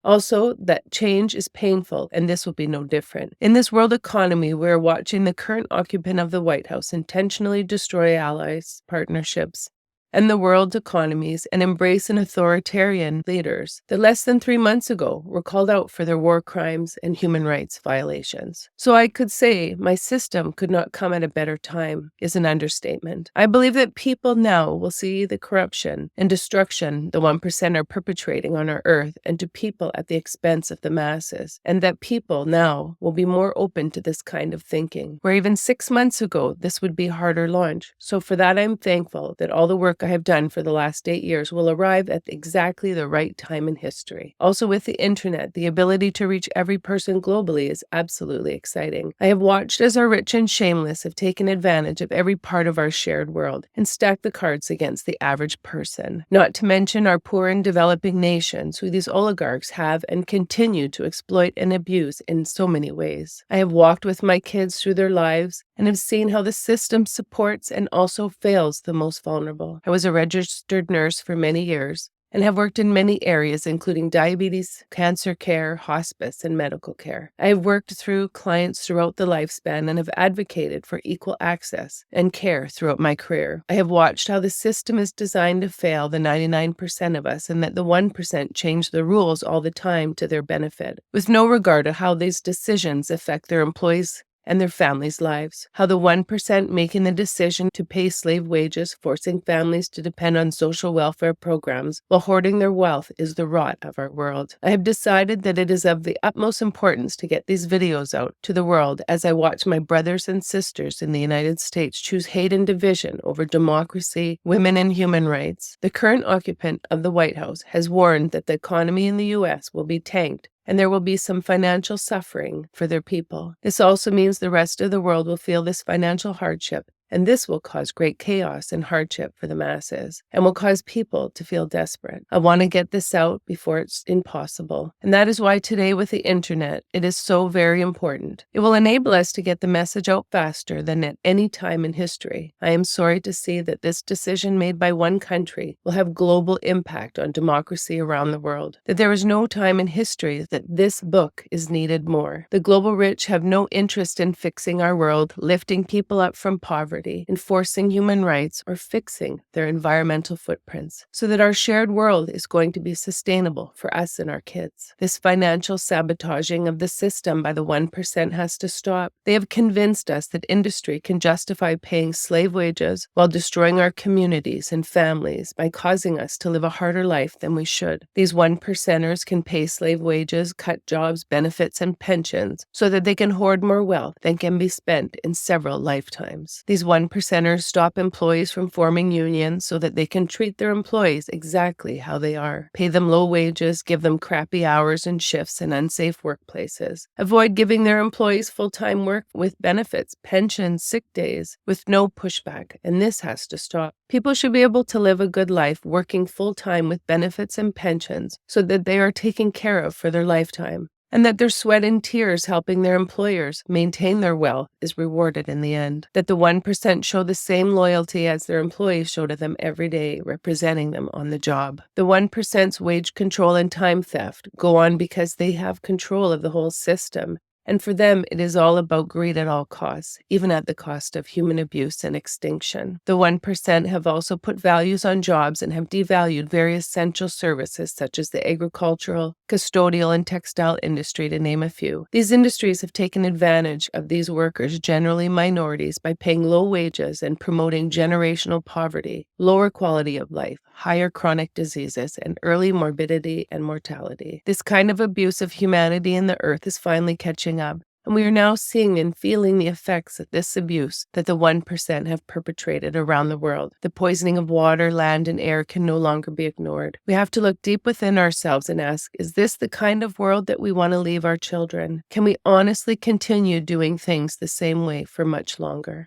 Also, that change is painful, and this will be no different. In this world economy, we're watching the current occupant of the White House intentionally destroy allies, partnerships, and the world's economies and embrace an authoritarian leaders that less than 3 months ago were called out for their war crimes and human rights violations. So I could say my system could not come at a better time is an understatement. I believe that people now will see the corruption and destruction the 1% are perpetrating on our earth and to people at the expense of the masses, and that people now will be more open to this kind of thinking, where even 6 months ago this would be harder launch. So for that, I'm thankful that all the work I have done for the last 8 years will arrive at exactly the right time in history. Also, with the internet, the ability to reach every person globally is absolutely exciting. I have watched as our rich and shameless have taken advantage of every part of our shared world and stacked the cards against the average person. Not to mention our poor and developing nations, who these oligarchs have and continue to exploit and abuse in so many ways. I have walked with my kids through their lives and have seen how the system supports and also fails the most vulnerable. I was a registered nurse for many years and have worked in many areas, including diabetes, cancer care, hospice, and medical care. I have worked through clients throughout the lifespan and have advocated for equal access and care throughout my career. I have watched how the system is designed to fail the 99% of us and that the 1% change the rules all the time to their benefit, with no regard to how these decisions affect their employees and their families' lives. How the 1% making the decision to pay slave wages, forcing families to depend on social welfare programs while hoarding their wealth is the rot of our world. I have decided that it is of the utmost importance to get these videos out to the world as I watch my brothers and sisters in the United States choose hate and division over democracy, women, and human rights. The current occupant of the White House has warned that the economy in the U.S. will be tanked and there will be some financial suffering for their people. This also means the rest of the world will feel this financial hardship, and this will cause great chaos and hardship for the masses, and will cause people to feel desperate. I want to get this out before it's impossible, and that is why today with the internet, it is so very important. It will enable us to get the message out faster than at any time in history. I am sorry to see that this decision made by one country will have global impact on democracy around the world, that there is no time in history that this book is needed more. The global rich have no interest in fixing our world, lifting people up from poverty, enforcing human rights, or fixing their environmental footprints, so that our shared world is going to be sustainable for us and our kids. This financial sabotaging of the system by the 1% has to stop. They have convinced us that industry can justify paying slave wages while destroying our communities and families by causing us to live a harder life than we should. These 1%ers can pay slave wages, cut jobs, benefits, and pensions so that they can hoard more wealth than can be spent in several lifetimes. These 1%ers stop employees from forming unions so that they can treat their employees exactly how they are. Pay them low wages, give them crappy hours and shifts in unsafe workplaces. Avoid giving their employees full-time work with benefits, pensions, sick days, with no pushback, and this has to stop. People should be able to live a good life working full-time with benefits and pensions so that they are taken care of for their lifetime, and that their sweat and tears helping their employers maintain their wealth is rewarded in the end. That the 1% show the same loyalty as their employees show to them every day, representing them on the job. The 1%'s wage control and time theft go on because they have control of the whole system. And for them, it is all about greed at all costs, even at the cost of human abuse and extinction. The 1% have also put values on jobs and have devalued very essential services such as the agricultural, custodial, and textile industry, to name a few. These industries have taken advantage of these workers, generally minorities, by paying low wages and promoting generational poverty, lower quality of life, higher chronic diseases, and early morbidity and mortality. This kind of abuse of humanity in the earth is finally catching up, and we are now seeing and feeling the effects of this abuse that the 1% have perpetrated around the world. The poisoning of water, land, and air can no longer be ignored. We have to look deep within ourselves and ask, is this the kind of world that we want to leave our children? Can we honestly continue doing things the same way for much longer?